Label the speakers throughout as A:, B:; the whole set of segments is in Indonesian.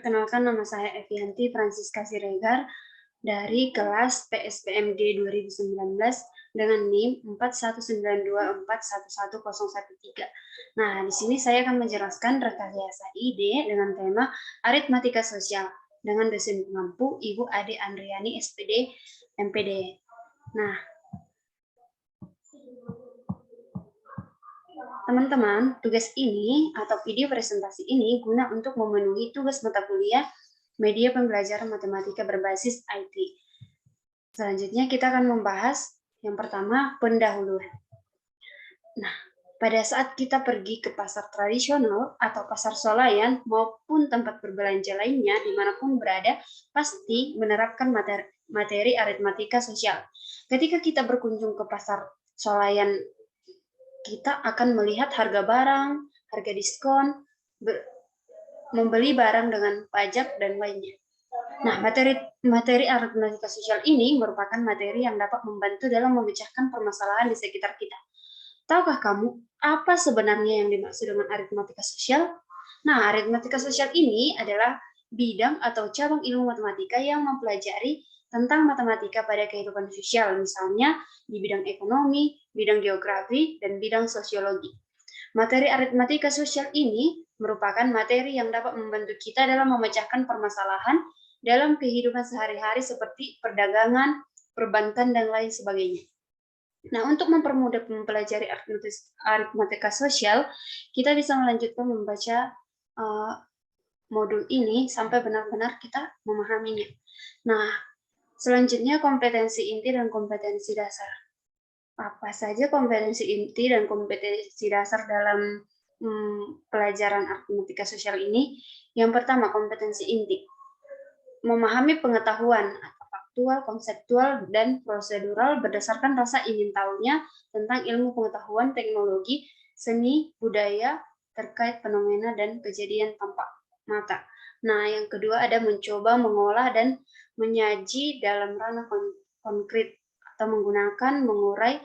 A: Perkenalkan, nama saya Evianti Francisca Siregar dari kelas PSPMD 2019 dengan NIM 4192411013. Nah, di sini saya akan menjelaskan rekayasa ide dengan tema aritmatika sosial dengan dosen pengampu Ibu Ade Andriani SPD MPD. Nah, teman-teman, tugas ini atau video presentasi ini guna untuk memenuhi tugas mata kuliah media pembelajaran matematika berbasis IT. Selanjutnya kita akan membahas yang pertama, pendahuluan. Nah, pada saat kita pergi ke pasar tradisional atau pasar swalayan maupun tempat berbelanja lainnya dimanapun berada, pasti menerapkan materi aritmatika sosial. Ketika kita berkunjung ke pasar swalayan, kita akan melihat harga barang, harga diskon, membeli barang dengan pajak, dan lainnya. Nah, materi aritmatika sosial ini merupakan materi yang dapat membantu dalam memecahkan permasalahan di sekitar kita. Tahukah kamu apa sebenarnya yang dimaksud dengan aritmatika sosial? Nah, aritmatika sosial ini adalah bidang atau cabang ilmu matematika yang mempelajari tentang matematika pada kehidupan sosial, misalnya di bidang ekonomi, bidang geografi, dan bidang sosiologi. Materi aritmatika sosial ini merupakan materi yang dapat membantu kita dalam memecahkan permasalahan dalam kehidupan sehari-hari seperti perdagangan, perbankan, dan lain sebagainya. Nah, untuk mempermudah mempelajari aritmatika sosial, kita bisa melanjutkan membaca modul ini sampai benar-benar kita memahaminya. Nah, selanjutnya kompetensi inti dan kompetensi dasar. Apa saja kompetensi inti dan kompetensi dasar dalam pelajaran aritmatika sosial ini? Yang pertama, kompetensi inti. Memahami pengetahuan faktual, konseptual, dan prosedural berdasarkan rasa ingin tahunya tentang ilmu pengetahuan, teknologi, seni, budaya, terkait fenomena dan kejadian tampak mata. Nah, yang kedua ada mencoba, mengolah, dan menyaji dalam ranah konkret atau menggunakan, mengurai,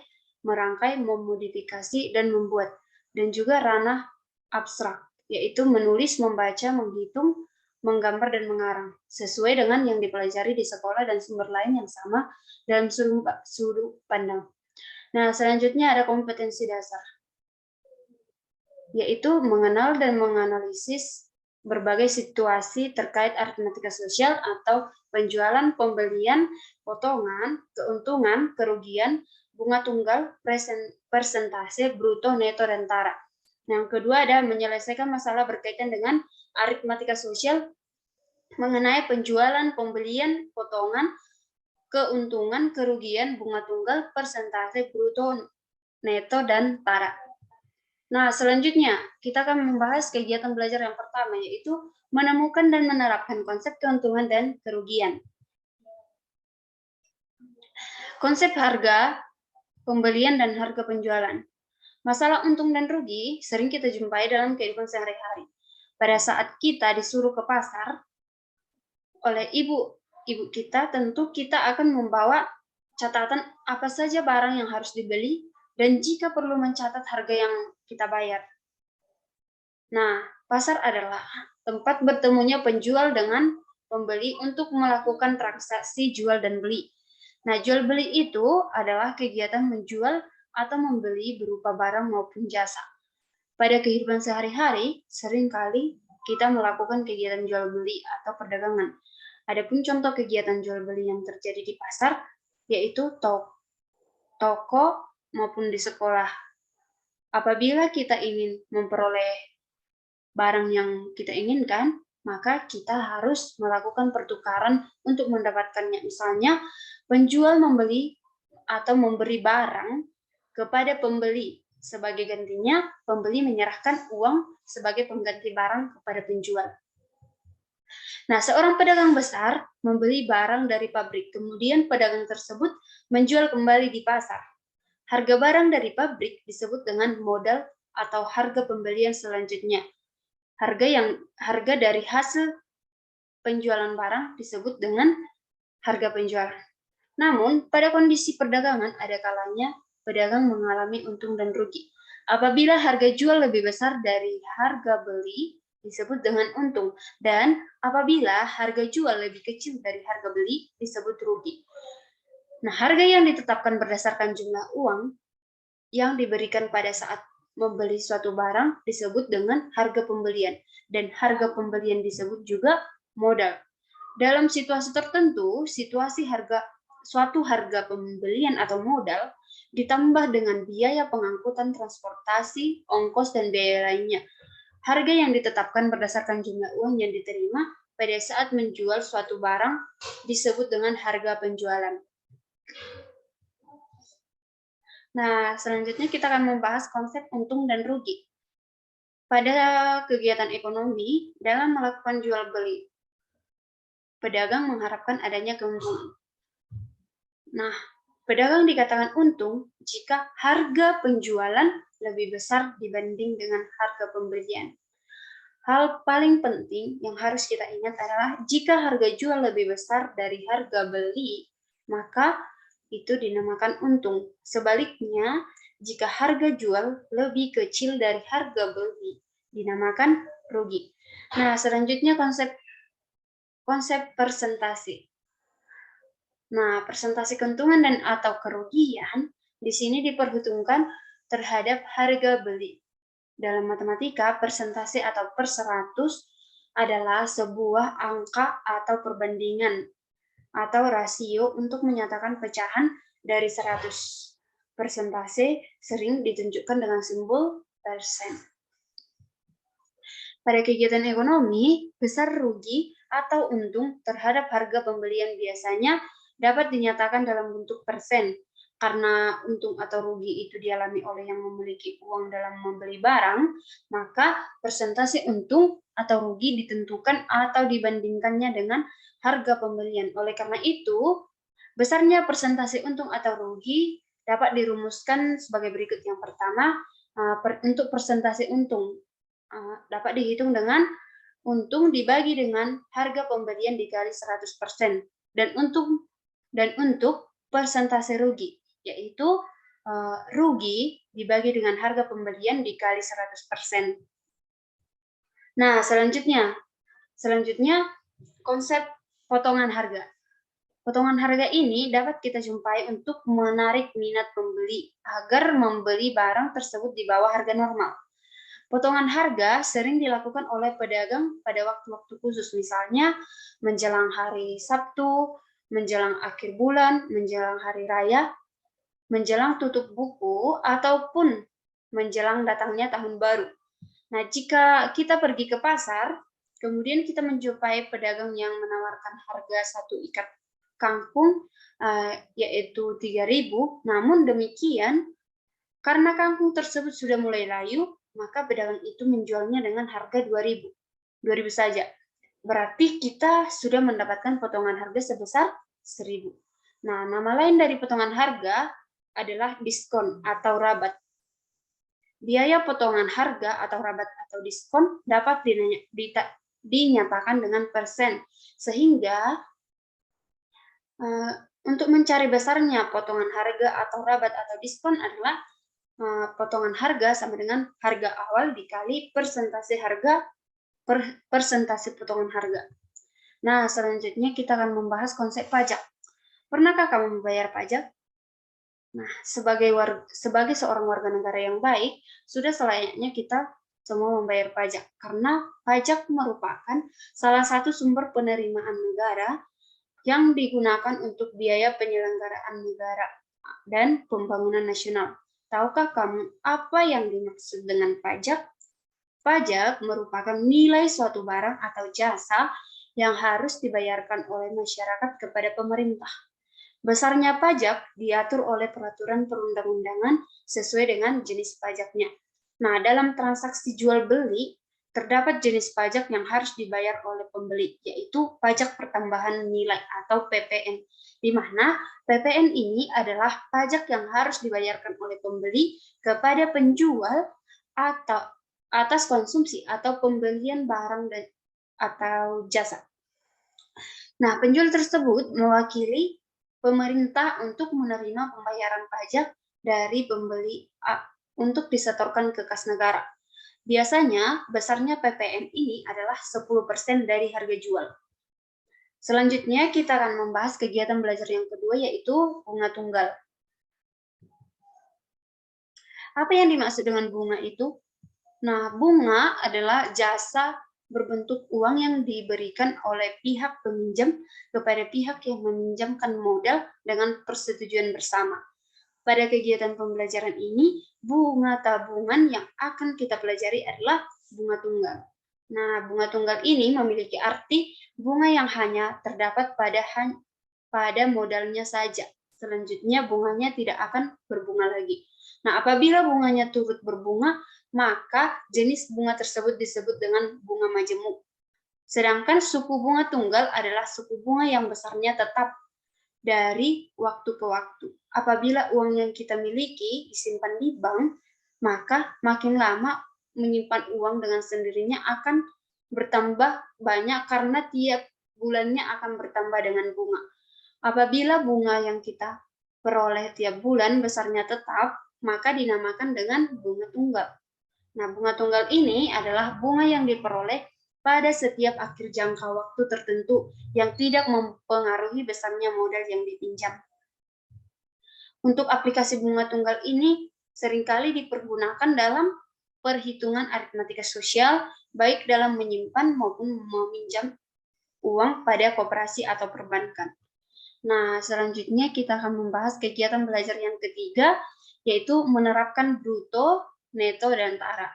A: merangkai, memodifikasi, dan membuat. Dan juga ranah abstrak, yaitu menulis, membaca, menghitung, menggambar, dan mengarang, sesuai dengan yang dipelajari di sekolah dan sumber lain yang sama dalam sudut pandang. Nah, selanjutnya ada kompetensi dasar, yaitu mengenal dan menganalisis berbagai situasi terkait aritmatika sosial atau penjualan, pembelian, potongan, keuntungan, kerugian, bunga tunggal, persentase, bruto, neto, dan tara. Yang kedua ada menyelesaikan masalah berkaitan dengan aritmatika sosial mengenai penjualan, pembelian, potongan, keuntungan, kerugian, bunga tunggal, persentase, bruto, neto, dan tara. Nah, selanjutnya kita akan membahas kegiatan belajar yang pertama, yaitu menemukan dan menerapkan konsep keuntungan dan kerugian. Konsep harga, pembelian, dan harga penjualan. Masalah untung dan rugi sering kita jumpai dalam kehidupan sehari-hari. Pada saat kita disuruh ke pasar oleh ibu kita, tentu kita akan membawa catatan apa saja barang yang harus dibeli dan jika perlu mencatat harga yang kita bayar. Nah, pasar adalah tempat bertemunya penjual dengan pembeli untuk melakukan transaksi jual dan beli. Nah, jual beli itu adalah kegiatan menjual atau membeli berupa barang maupun jasa. Pada kehidupan sehari-hari, seringkali kita melakukan kegiatan jual beli atau perdagangan. Adapun contoh kegiatan jual beli yang terjadi di pasar, yaitu toko maupun di sekolah. Apabila kita ingin memperoleh barang yang kita inginkan, maka kita harus melakukan pertukaran untuk mendapatkannya. Misalnya, penjual membeli atau memberi barang kepada pembeli. Sebagai gantinya, pembeli menyerahkan uang sebagai pengganti barang kepada penjual. Nah, seorang pedagang besar membeli barang dari pabrik, kemudian pedagang tersebut menjual kembali di pasar. Harga barang dari pabrik disebut dengan modal atau harga pembelian selanjutnya. Harga dari hasil penjualan barang disebut dengan harga penjualan. Namun, pada kondisi perdagangan ada kalanya pedagang mengalami untung dan rugi. Apabila harga jual lebih besar dari harga beli, disebut dengan untung. Dan apabila harga jual lebih kecil dari harga beli, disebut rugi. Nah, harga yang ditetapkan berdasarkan jumlah uang yang diberikan pada saat membeli suatu barang disebut dengan harga pembelian. Dan harga pembelian disebut juga modal. Dalam situasi tertentu, suatu harga pembelian atau modal ditambah dengan biaya pengangkutan transportasi, ongkos, dan biaya lainnya. Harga yang ditetapkan berdasarkan jumlah uang yang diterima pada saat menjual suatu barang disebut dengan harga penjualan. Nah, selanjutnya kita akan membahas konsep untung dan rugi. Pada kegiatan ekonomi, dalam melakukan jual beli, pedagang mengharapkan adanya keuntungan. Nah, pedagang dikatakan untung jika harga penjualan lebih besar dibanding dengan harga pembelian. Hal paling penting yang harus kita ingat adalah jika harga jual lebih besar dari harga beli, maka itu dinamakan untung. Sebaliknya, jika harga jual lebih kecil dari harga beli, dinamakan rugi. Nah, selanjutnya konsep persentase. Nah, persentase keuntungan dan atau kerugian di sini diperhitungkan terhadap harga beli. Dalam matematika, persentase atau per 100 adalah sebuah angka atau perbandingan atau rasio untuk menyatakan pecahan dari 100. Persentase sering ditunjukkan dengan simbol persen. Pada kegiatan ekonomi, besar rugi atau untung terhadap harga pembelian biasanya dapat dinyatakan dalam bentuk persen. Karena untung atau rugi itu dialami oleh yang memiliki uang dalam membeli barang, maka persentase untung atau rugi ditentukan atau dibandingkannya dengan harga pembelian. Oleh karena itu, besarnya persentase untung atau rugi dapat dirumuskan sebagai berikut. Yang pertama, untuk persentase untung dapat dihitung dengan untung dibagi dengan harga pembelian dikali 100%. Dan untuk persentase rugi, yaitu rugi dibagi dengan harga pembelian dikali 100%. Nah, selanjutnya konsep potongan harga. Potongan harga ini dapat kita jumpai untuk menarik minat pembeli agar membeli barang tersebut di bawah harga normal. Potongan harga sering dilakukan oleh pedagang pada waktu-waktu khusus, misalnya menjelang hari Sabtu, menjelang akhir bulan, menjelang hari raya, menjelang tutup buku, ataupun menjelang datangnya tahun baru. Nah, jika kita pergi ke pasar, kemudian kita menjumpai pedagang yang menawarkan harga satu ikat kangkung yaitu 3.000, namun demikian karena kangkung tersebut sudah mulai layu, maka pedagang itu menjualnya dengan harga 2.000 saja. Berarti kita sudah mendapatkan potongan harga sebesar 1.000. Nah, nama lain dari potongan harga adalah diskon atau rabat. Biaya potongan harga atau rabat atau diskon dapat dinyatakan dengan persen, sehingga untuk mencari besarnya potongan harga atau rabat atau diskon adalah potongan harga sama dengan harga awal dikali persentase harga per persentase potongan harga. Nah, selanjutnya kita akan membahas konsep pajak. Pernahkah kamu membayar pajak? Nah, sebagai seorang warga negara yang baik, sudah selayaknya kita semua membayar pajak, karena pajak merupakan salah satu sumber penerimaan negara yang digunakan untuk biaya penyelenggaraan negara dan pembangunan nasional. Tahukah kamu apa yang dimaksud dengan pajak? Pajak merupakan nilai suatu barang atau jasa yang harus dibayarkan oleh masyarakat kepada pemerintah. Besarnya pajak diatur oleh peraturan perundang-undangan sesuai dengan jenis pajaknya. Nah, dalam transaksi jual beli, terdapat jenis pajak yang harus dibayar oleh pembeli, yaitu pajak pertambahan nilai atau PPN, di mana PPN ini adalah pajak yang harus dibayarkan oleh pembeli kepada penjual atau atas konsumsi atau pembelian barang dan atau jasa. Nah, penjual tersebut mewakili pemerintah untuk menerima pembayaran pajak dari pembeli untuk disetorkan ke kas negara. Biasanya, besarnya PPN ini adalah 10% dari harga jual. Selanjutnya, kita akan membahas kegiatan belajar yang kedua, yaitu bunga tunggal. Apa yang dimaksud dengan bunga itu? Nah, bunga adalah jasa berbentuk uang yang diberikan oleh pihak peminjam kepada pihak yang meminjamkan modal dengan persetujuan bersama. Pada kegiatan pembelajaran ini, bunga tabungan yang akan kita pelajari adalah bunga tunggal. Nah, bunga tunggal ini memiliki arti bunga yang hanya terdapat pada modalnya saja. Selanjutnya, bunganya tidak akan berbunga lagi. Nah, apabila bunganya turut berbunga, maka jenis bunga tersebut disebut dengan bunga majemuk. Sedangkan suku bunga tunggal adalah suku bunga yang besarnya tetap dari waktu ke waktu. Apabila uang yang kita miliki disimpan di bank, maka makin lama menyimpan uang dengan sendirinya akan bertambah banyak karena tiap bulannya akan bertambah dengan bunga. Apabila bunga yang kita peroleh tiap bulan besarnya tetap, maka dinamakan dengan bunga tunggal. Nah, bunga tunggal ini adalah bunga yang diperoleh pada setiap akhir jangka waktu tertentu yang tidak mempengaruhi besarnya modal yang dipinjam. Untuk aplikasi bunga tunggal ini seringkali dipergunakan dalam perhitungan aritmatika sosial, baik dalam menyimpan maupun meminjam uang pada koperasi atau perbankan. Nah, selanjutnya kita akan membahas kegiatan belajar yang ketiga, yaitu menerapkan bruto, neto, dan tara.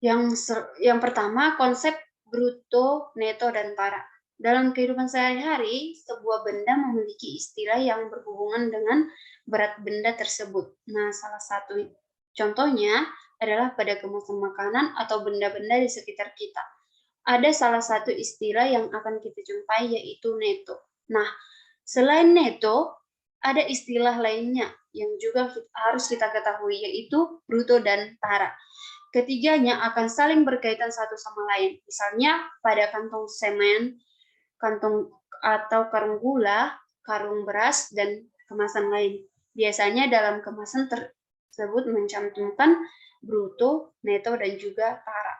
A: Yang pertama, konsep bruto, neto, dan tara. Dalam kehidupan sehari-hari, sebuah benda memiliki istilah yang berhubungan dengan berat benda tersebut. Nah, salah satu contohnya adalah pada kemasan makanan atau benda-benda di sekitar kita. Ada salah satu istilah yang akan kita jumpai, yaitu neto. Nah, selain neto, ada istilah lainnya yang juga harus kita ketahui, yaitu bruto dan tara. Ketiganya akan saling berkaitan satu sama lain. Misalnya, pada kantong semen, kantong atau karung gula, karung beras, dan kemasan lain. Biasanya dalam kemasan tersebut mencantumkan bruto, neto, dan juga tara.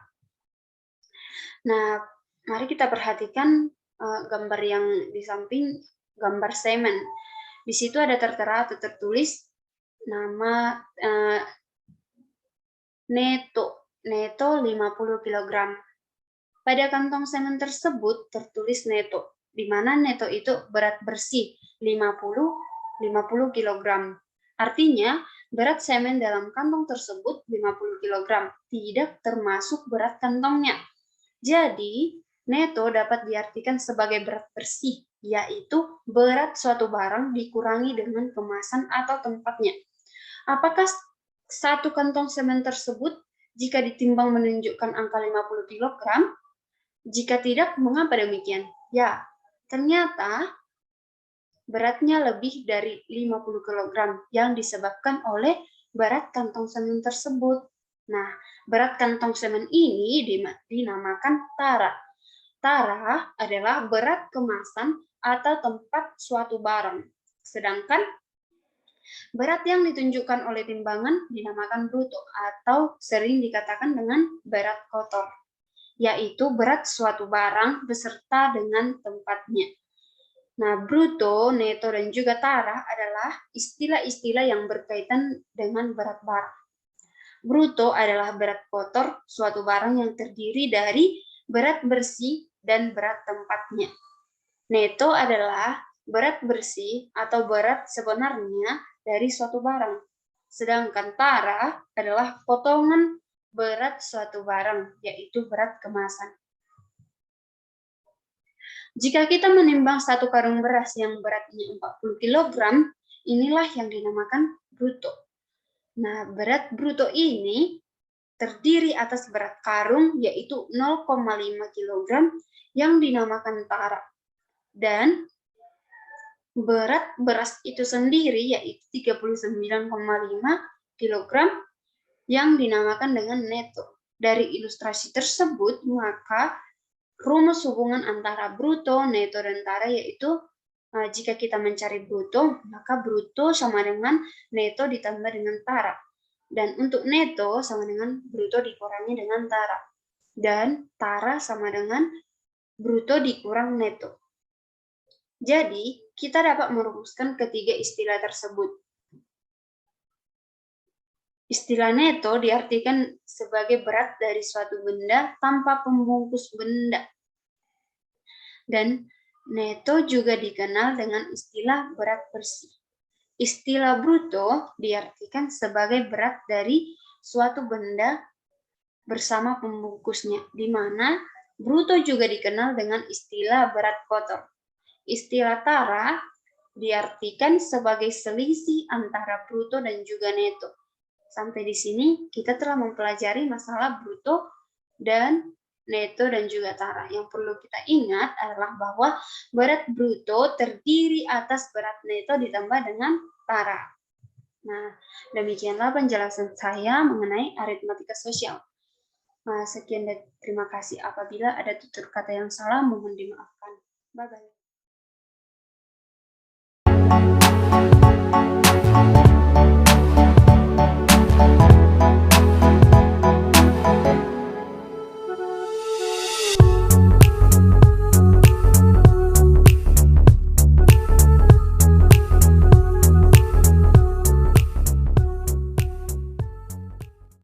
A: Nah, mari kita perhatikan gambar yang di samping gambar semen. Di situ ada tertera atau tertulis nama neto 50 kg. Pada kantong semen tersebut tertulis neto, di mana neto itu berat bersih 50 kg. Artinya, berat semen dalam kantong tersebut 50 kg, tidak termasuk berat kantongnya. Jadi, neto dapat diartikan sebagai berat bersih, yaitu berat suatu barang dikurangi dengan kemasan atau tempatnya. Apakah satu kantong semen tersebut jika ditimbang menunjukkan angka 50 kg? Jika tidak, mengapa demikian? Ya, ternyata beratnya lebih dari 50 kg yang disebabkan oleh berat kantong semen tersebut. Nah, berat kantong semen ini dinamakan tara. Tara adalah berat kemasan atau tempat suatu barang. Sedangkan berat yang ditunjukkan oleh timbangan dinamakan bruto atau sering dikatakan dengan berat kotor, yaitu berat suatu barang beserta dengan tempatnya. Nah, bruto, neto, dan juga tara adalah istilah-istilah yang berkaitan dengan berat barang. Bruto adalah berat kotor suatu barang yang terdiri dari berat bersih dan berat tempatnya. Neto adalah berat bersih atau berat sebenarnya dari suatu barang. Sedangkan tara adalah potongan berat suatu barang, yaitu berat kemasan. Jika kita menimbang satu karung beras yang beratnya 40 kg, inilah yang dinamakan bruto. Nah, berat bruto ini terdiri atas berat karung, yaitu 0,5 kg, yang dinamakan tara. Dan berat beras itu sendiri, yaitu 39,5 kg, yang dinamakan dengan neto. Dari ilustrasi tersebut, maka rumus hubungan antara bruto, neto, dan tara yaitu jika kita mencari bruto, maka bruto sama dengan neto ditambah dengan tara. Dan untuk neto sama dengan bruto dikurangi dengan tara. Dan tara sama dengan bruto dikurang neto. Jadi, kita dapat merumuskan ketiga istilah tersebut. Istilah neto diartikan sebagai berat dari suatu benda tanpa pembungkus benda. Dan neto juga dikenal dengan istilah berat bersih. Istilah bruto diartikan sebagai berat dari suatu benda bersama pembungkusnya, di mana bruto juga dikenal dengan istilah berat kotor. Istilah tara diartikan sebagai selisih antara bruto dan juga neto. Sampai di sini kita telah mempelajari masalah bruto dan neto dan juga tara. Yang perlu kita ingat adalah bahwa berat bruto terdiri atas berat neto ditambah dengan tara. Nah, demikianlah penjelasan saya mengenai aritmatika sosial. Nah, sekian dan terima kasih. Apabila ada tutur kata yang salah, mohon dimaafkan. Bye-bye.